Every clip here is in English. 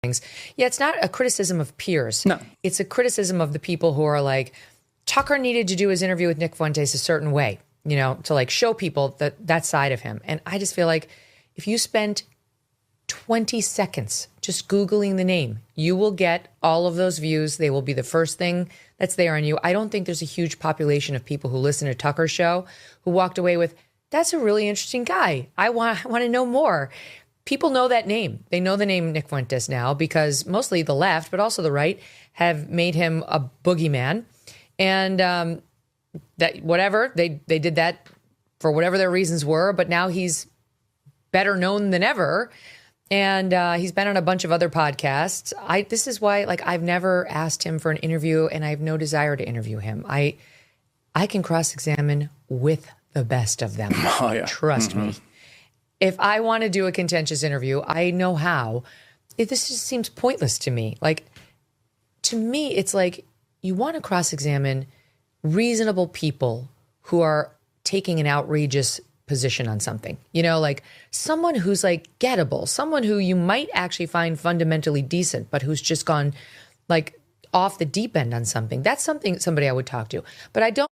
things. Yeah, it's not a criticism of peers. No. It's a criticism of the people who are like, Tucker needed to do his interview with Nick Fuentes a certain way, to like show people that side of him. And I just feel like if you spent 20 seconds just Googling the name, you will get all of those views. They will be the first thing that's there on you. I don't think there's a huge population of people who listen to Tucker's show who walked away with, that's a really interesting guy. I want to know more. People know that name. They know the name Nick Fuentes now because mostly the left, but also the right, have made him a boogeyman. And that whatever, they did that for whatever their reasons were, but now he's better known than ever. And he's been on a bunch of other podcasts. This is why, I've never asked him for an interview, and I have no desire to interview him. I can cross-examine with the best of them. Oh, yeah. Trust me. If I want to do a contentious interview, I know how. This just seems pointless to me. To me, it's like you want to cross-examine reasonable people who are taking an outrageous position on something, someone who's gettable, someone who you might actually find fundamentally decent, but who's just gone off the deep end on something. That's somebody I would talk to, but I don't.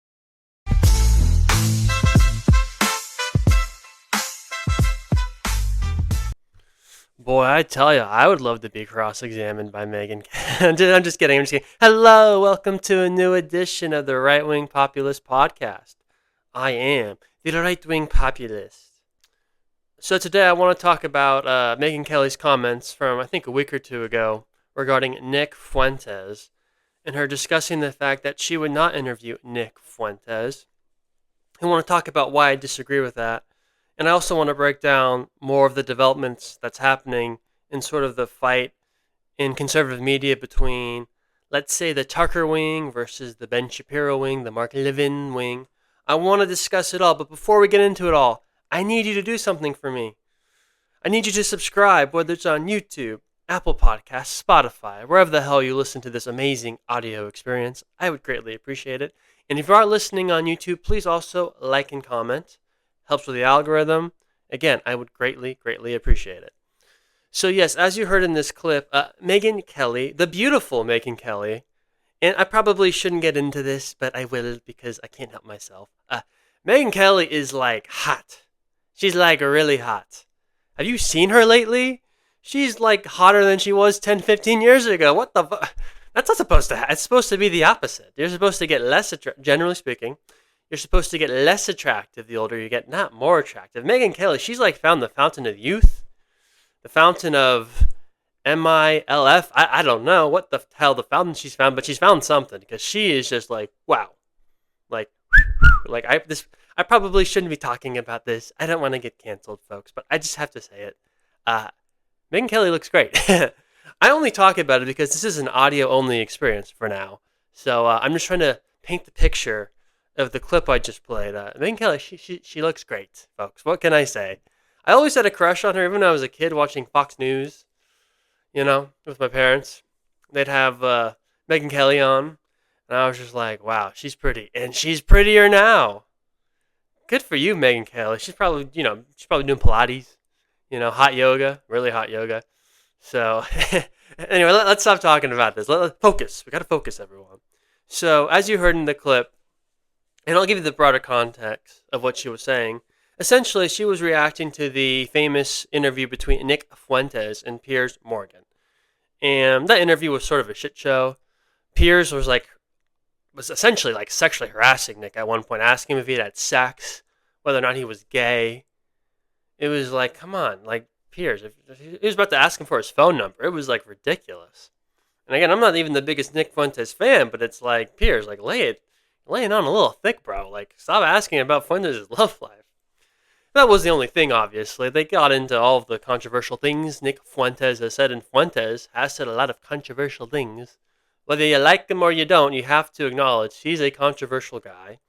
Boy, I tell you, I would love to be cross-examined by Megyn. I'm just kidding. Hello, welcome to a new edition of the Right Wing Populist Podcast. I am the Right Wing Populist. So today I want to talk about Megyn Kelly's comments from, I think, a week or two ago regarding Nick Fuentes and her discussing the fact that she would not interview Nick Fuentes. I want to talk about why I disagree with that. And I also want to break down more of the developments that's happening in sort of the fight in conservative media between, let's say, the Tucker wing versus the Ben Shapiro wing, the Mark Levin wing. I want to discuss it all, but before we get into it all, I need you to do something for me. I need you to subscribe, whether it's on YouTube, Apple Podcasts, Spotify, wherever the hell you listen to this amazing audio experience. I would greatly appreciate it. And if you are listening on YouTube, please also like and comment. Helps with the algorithm. Again, I would greatly, greatly appreciate it. So yes, as you heard in this clip, Megyn Kelly, the beautiful Megyn Kelly, and I probably shouldn't get into this, but I will because I can't help myself. Megyn Kelly is hot. She's really hot. Have you seen her lately? She's hotter than she was 10, 15 years ago. What the fuck? That's not supposed to happen. It's supposed to be the opposite. You're supposed to get less, generally speaking, you're supposed to get less attractive the older you get, not more attractive. Megyn Kelly, she's found the fountain of youth, the fountain of MILF. I don't know what the hell the fountain she's found, but she's found something because she is just wow. I probably shouldn't be talking about this. I don't want to get canceled, folks, but I just have to say it. Megyn Kelly looks great. I only talk about it because this is an audio-only experience for now. So I'm just trying to paint the picture of the clip I just played. Megyn Kelly, she looks great, folks. What can I say? I always had a crush on her, even when I was a kid watching Fox News, with my parents. They'd have Megyn Kelly on, and I was just wow, she's pretty. And she's prettier now. Good for you, Megyn Kelly. She's probably doing Pilates, hot yoga, really hot yoga. So, anyway, let's stop talking about this. Let's focus. We got to focus, everyone. So, as you heard in the clip, and I'll give you the broader context of what she was saying. Essentially, she was reacting to the famous interview between Nick Fuentes and Piers Morgan. And that interview was sort of a shit show. Piers was essentially sexually harassing Nick at one point, asking him if he had sex, whether or not he was gay. It was come on, Piers. If he was about to ask him for his phone number. It was ridiculous. And again, I'm not even the biggest Nick Fuentes fan, but it's Piers, laying on a little thick, bro. Stop asking about Fuentes' love life. That was the only thing, obviously. They got into all of the controversial things Nick Fuentes has said, and Fuentes has said a lot of controversial things. Whether you like him or you don't, you have to acknowledge he's a controversial guy.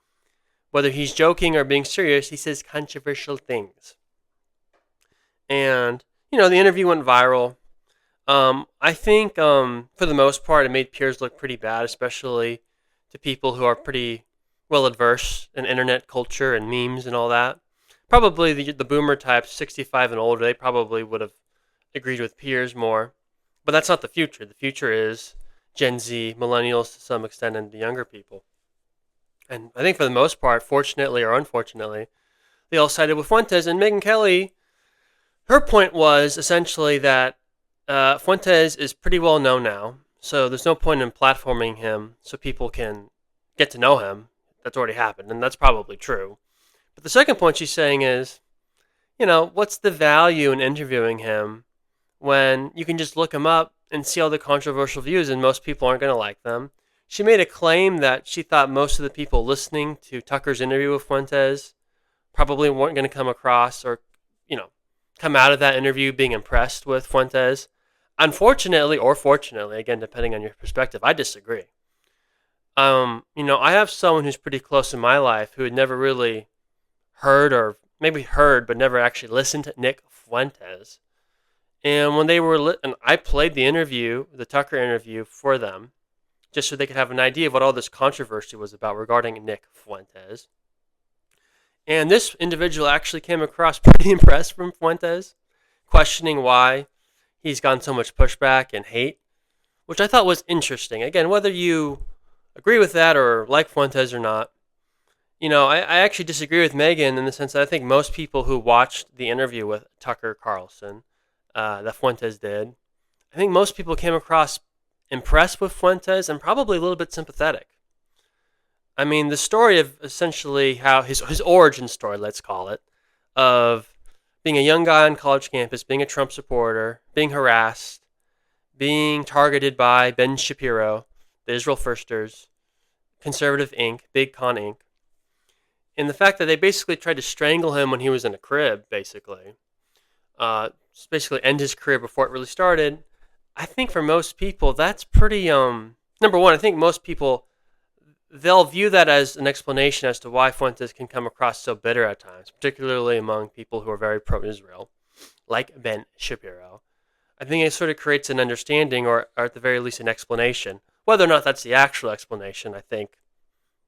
Whether he's joking or being serious, he says controversial things. And, the interview went viral. I think, for the most part, it made Piers look pretty bad, especially to people who are pretty well adverse in internet culture and memes and all that. Probably the boomer types, 65 and older, they probably would have agreed with Piers more. But that's not the future. The future is Gen Z, millennials to some extent, and the younger people. And I think for the most part, fortunately or unfortunately, they all sided with Fuentes. And Megyn Kelly, her point was essentially that Fuentes is pretty well known now. So there's no point in platforming him so people can get to know him. That's already happened. And that's probably true. But the second point she's saying is, what's the value in interviewing him when you can just look him up and see all the controversial views and most people aren't going to like them? She made a claim that she thought most of the people listening to Tucker's interview with Fuentes probably weren't going to come across or, come out of that interview being impressed with Fuentes. Unfortunately, or fortunately, again, depending on your perspective, I disagree. I have someone who's pretty close in my life who had never really heard or maybe heard but never actually listened to Nick Fuentes. And when they were, and I played the Tucker interview for them, just so they could have an idea of what all this controversy was about regarding Nick Fuentes. And this individual actually came across pretty impressed from Fuentes, questioning why he's gotten so much pushback and hate, which I thought was interesting. Again, whether you agree with that or like Fuentes or not, I actually disagree with Megyn in the sense that I think most people who watched the interview with Tucker Carlson that Fuentes did, I think most people came across impressed with Fuentes and probably a little bit sympathetic. I mean, the story of essentially how his origin story, let's call it, of being a young guy on college campus, being a Trump supporter, being harassed, being targeted by Ben Shapiro, the Israel Firsters, Conservative Inc., Big Con Inc., and the fact that they basically tried to strangle him when he was in a crib, basically end his career before it really started. I think for most people, that's pretty, number one, I think most people, they'll view that as an explanation as to why Fuentes can come across so bitter at times, particularly among people who are very pro-Israel, like Ben Shapiro. I think it sort of creates an understanding, or at the very least an explanation. Whether or not that's the actual explanation, I think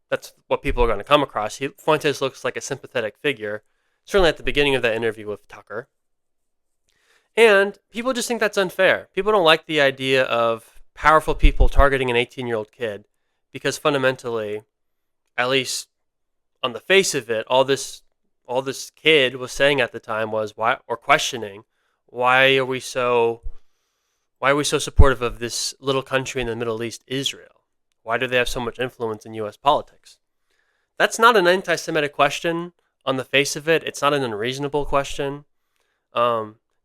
that's what people are going to come across. Fuentes looks like a sympathetic figure, certainly at the beginning of that interview with Tucker. And people just think that's unfair. People don't like the idea of powerful people targeting an 18-year-old kid because fundamentally, at least on the face of it, all this kid was saying at the time was questioning why are we so supportive of this little country in the Middle East, Israel? Why do they have so much influence in U.S. politics? That's not an anti-Semitic question on the face of it. It's not an unreasonable question.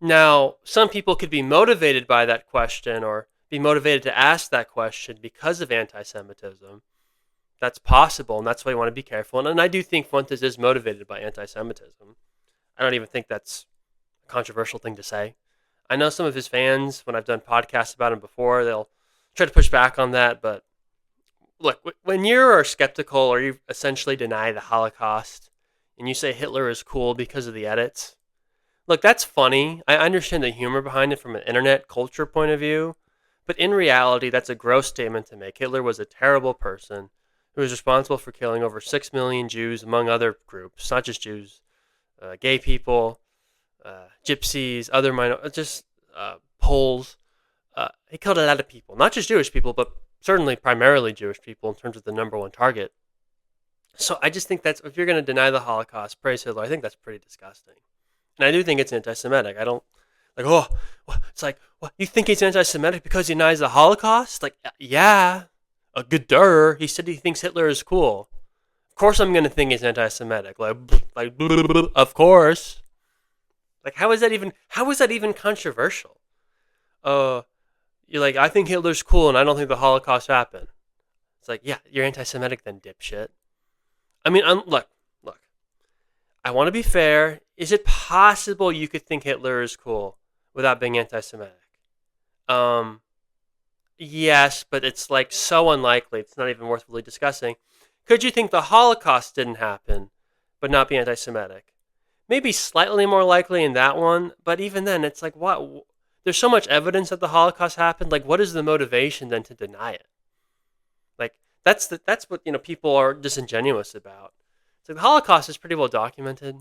Now, some people could be motivated by that question or be motivated to ask that question because of anti-Semitism. That's possible, and that's why you want to be careful. And I do think Fuentes is motivated by anti-Semitism. I don't even think that's a controversial thing to say. I know some of his fans, when I've done podcasts about him before, they'll try to push back on that. But look, when you're skeptical or you essentially deny the Holocaust and you say Hitler is cool because of the edits, look, that's funny. I understand the humor behind it from an internet culture point of view. But in reality, that's a gross statement to make. Hitler was a terrible person who was responsible for killing over 6 million Jews, among other groups, not just Jews, gay people, gypsies, other Poles. He killed a lot of people, not just Jewish people, but certainly primarily Jewish people in terms of the number one target. So I just think if you're going to deny the Holocaust, praise Hitler, I think that's pretty disgusting. And I do think it's anti-Semitic. I don't, it's like, what, you think he's anti-Semitic because he denies the Holocaust? Like, yeah, a good duh. He said he thinks Hitler is cool. Of course I'm going to think he's anti-Semitic. Of course. Like, how is that even controversial? You're like, I think Hitler's cool and I don't think the Holocaust happened. It's like, yeah, you're anti-Semitic then, dipshit. I mean, look. I want to be fair. Is it possible you could think Hitler is cool without being anti-Semitic? Yes, but it's like so unlikely. It's not even worth really discussing. Could you think the Holocaust didn't happen, but not be anti-Semitic? Maybe slightly more likely in that one, but even then, it's like, what? There's so much evidence that the Holocaust happened. Like, what is the motivation then to deny it? Like, that's what people are disingenuous about. So the Holocaust is pretty well documented.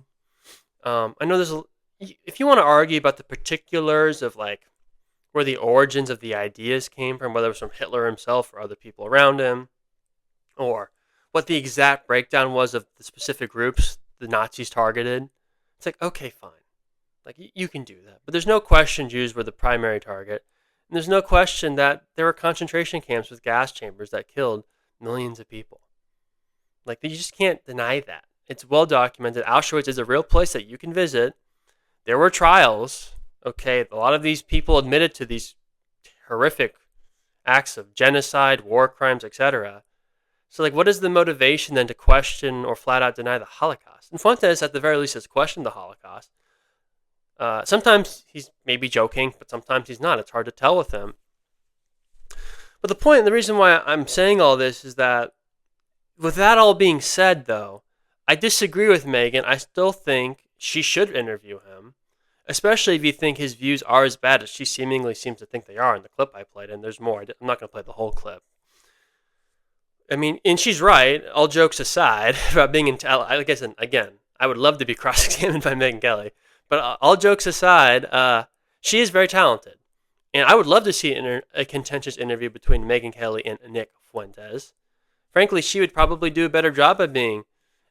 I know if you want to argue about the particulars of like where the origins of the ideas came from, whether it was from Hitler himself or other people around him, or what the exact breakdown was of the specific groups the Nazis targeted. It's like, okay, fine. Like, you can do that. But there's no question Jews were the primary target. And there's no question that there were concentration camps with gas chambers that killed millions of people. Like, you just can't deny that. It's well documented. Auschwitz is a real place that you can visit. There were trials. Okay, a lot of these people admitted to these horrific acts of genocide, war crimes, etc. So, like, what is the motivation then to question or flat out deny the Holocaust? And Fuentes, at the very least, has questioned the Holocaust. Sometimes he's maybe joking, but sometimes he's not. It's hard to tell with him. But the point, and the reason why I'm saying all this is that, with that all being said, though, I disagree with Megyn. I still think she should interview him, especially if you think his views are as bad as she seemingly seems to think they are in the clip I played. And there's more. I'm not going to play the whole clip. I mean, and she's right, all jokes aside, about being like I said, again, I would love to be cross-examined by Megyn Kelly. But all jokes aside, she is very talented. And I would love to see a contentious interview between Megyn Kelly and Nick Fuentes. Frankly, she would probably do a better job of being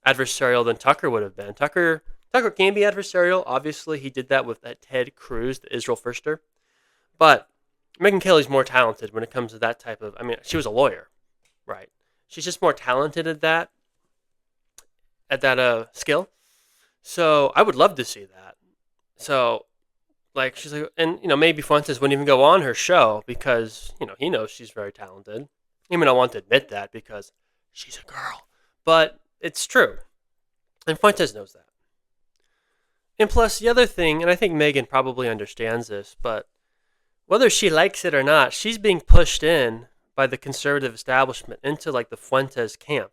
adversarial than Tucker would have been. Tucker can be adversarial. Obviously, he did that with that Ted Cruz, the Israel firster. But Megyn Kelly's more talented when it comes to that type of... I mean, she was a lawyer, right? She's just more talented at that skill. So I would love to see that. So, like, she's like, and, maybe Fuentes wouldn't even go on her show because, he knows she's very talented. Even I want to admit that because she's a girl. But it's true. And Fuentes knows that. And plus, the other thing, and I think Megyn probably understands this, but whether she likes it or not, she's being pushed in by the conservative establishment into, like, the Fuentes camp.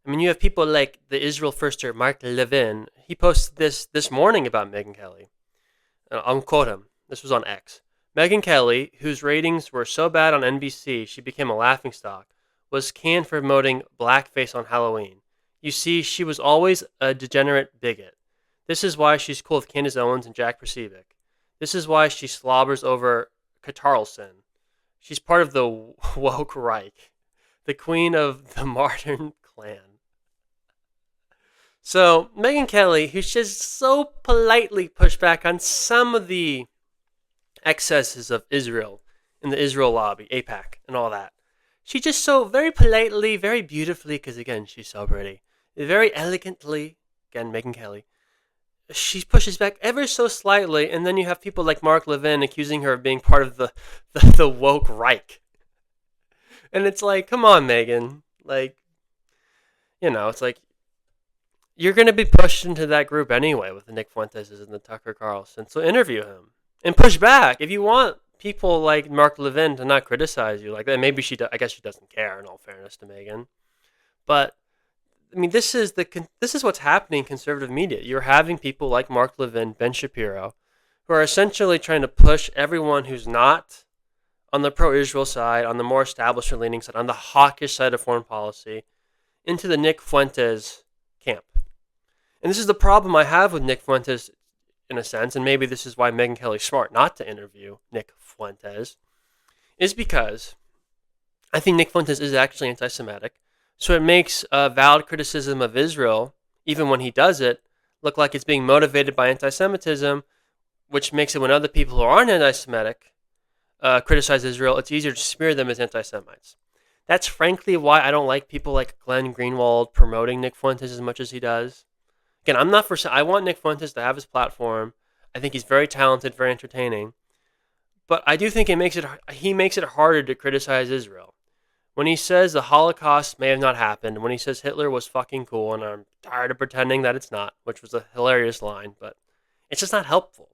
I mean, you have people like the Israel firster Mark Levin. He posted this morning about Megyn Kelly. I'll quote him. This was on X. Megyn Kelly, whose ratings were so bad on NBC she became a laughingstock, was canned for promoting blackface on Halloween. You see, she was always a degenerate bigot. This is why she's cool with Candace Owens and Jack Percevic. This is why she slobbers over Katarlson. She's part of the woke Reich, the queen of the modern clan. So, Megyn Kelly, who's just so politely pushed back on some of the excesses of Israel in the Israel lobby, AIPAC, and all that. She just so very politely, very beautifully, because again, she's so pretty, very elegantly, again, Megyn Kelly, she pushes back ever so slightly, and then you have people like Mark Levin accusing her of being part of the woke Reich. And it's like, come on, Megyn. Like, it's like, you're going to be pushed into that group anyway with the Nick Fuentes and the Tucker Carlson. So interview him and push back. If you want people like Mark Levin to not criticize you like that, maybe I guess she doesn't care, in all fairness to Megyn. But I mean, this is what's happening in conservative media. You're having people like Mark Levin, Ben Shapiro, who are essentially trying to push everyone who's not on the pro-Israel side, on the more establishment-leaning side, on the hawkish side of foreign policy, into the Nick Fuentes camp. And this is the problem I have with Nick Fuentes, in a sense, and maybe this is why Megyn Kelly's smart not to interview Nick Fuentes, is because I think Nick Fuentes is actually anti-Semitic. So it makes a valid criticism of Israel, even when he does it, look like it's being motivated by anti-Semitism, which makes it when other people who aren't anti-Semitic criticize Israel, it's easier to smear them as anti-Semites. That's frankly why I don't like people like Glenn Greenwald promoting Nick Fuentes as much as he does. Again, I want Nick Fuentes to have his platform. I think he's very talented, very entertaining. But I do think he makes it harder to criticize Israel. When he says the Holocaust may have not happened, when he says Hitler was fucking cool, and I'm tired of pretending that it's not, which was a hilarious line, but it's just not helpful.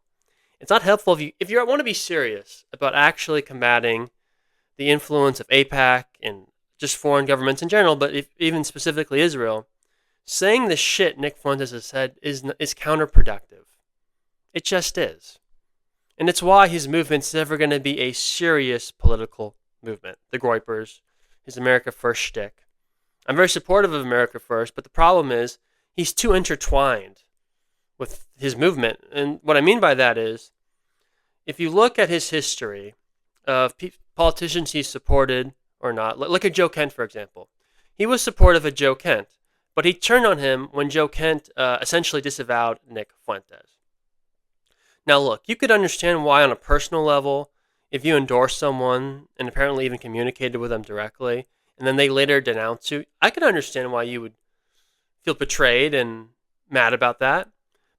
It's not helpful if you want to be serious about actually combating the influence of AIPAC and just foreign governments in general, but even specifically Israel. Saying the shit Nick Fuentes has said is counterproductive. It just is. And it's why his movement's never going to be a serious political movement. The Groypers, his America First shtick. I'm very supportive of America First, but the problem is he's too intertwined with his movement. And what I mean by that is, if you look at his history of politicians he's supported or not, look at Joe Kent, for example. He was supportive of Joe Kent, but he turned on him when Joe Kent essentially disavowed Nick Fuentes. Now, look, you could understand why on a personal level, if you endorse someone and apparently even communicated with them directly, and then they later denounce you, I could understand why you would feel betrayed and mad about that.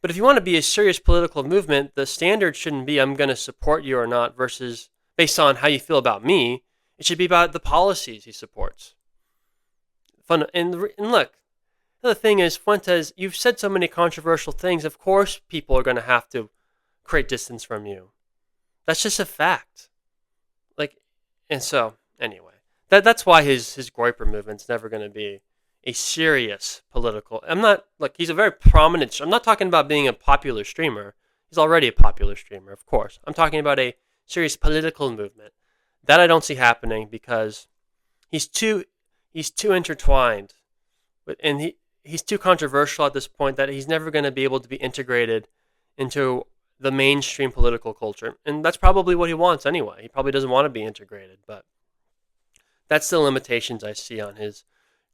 But if you want to be a serious political movement, the standard shouldn't be I'm going to support you or not versus based on how you feel about me. It should be about the policies he supports. And look, the thing is, Fuentes, you've said so many controversial things. Of course, people are going to have to create distance from you. That's just a fact. And so anyway, that's why his Groyper movement's never going to be a serious political. He's a very prominent. I'm not talking about being a popular streamer. He's already a popular streamer, of course. I'm talking about a serious political movement that I don't see happening because he's too intertwined, and he's too controversial at this point that he's never going to be able to be integrated into the mainstream political culture. And that's probably what he wants anyway. He probably doesn't want to be integrated, but that's the limitations I see on his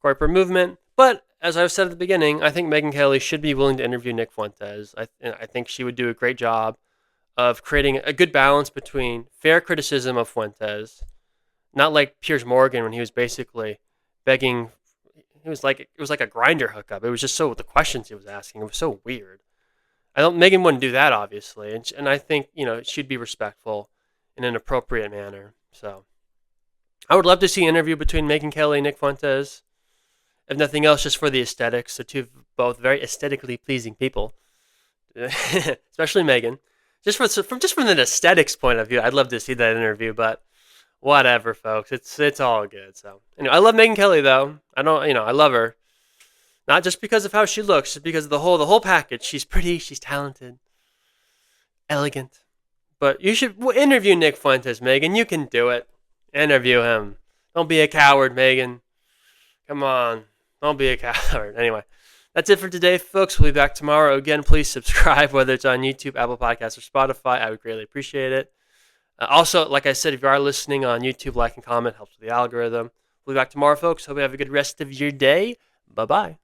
Groyper movement. But as I've said at the beginning, I think Megyn Kelly should be willing to interview Nick Fuentes. I think she would do a great job of creating a good balance between fair criticism of Fuentes, not like Piers Morgan when he was basically begging. It was like a grinder hookup. It was just the questions he was asking. It was so weird. Megyn wouldn't do that, obviously, and I think she'd be respectful in an appropriate manner. So, I would love to see an interview between Megyn Kelly and Nick Fuentes. If nothing else, just for the aesthetics. They're two both very aesthetically pleasing people, especially Megyn. Just from an aesthetics point of view, I'd love to see that interview. But whatever, folks, it's all good. So anyway, I love Megyn Kelly though. I love her. Not just because of how she looks, just because of the whole package. She's pretty, she's talented, elegant. But you should interview Nick Fuentes, Megyn. You can do it. Interview him. Don't be a coward, Megyn. Come on. Don't be a coward. Anyway, that's it for today, folks. We'll be back tomorrow. Again, please subscribe, whether it's on YouTube, Apple Podcasts, or Spotify. I would greatly appreciate it. Also, like I said, if you are listening on YouTube, like and comment helps with the algorithm. We'll be back tomorrow, folks. Hope you have a good rest of your day. Bye-bye.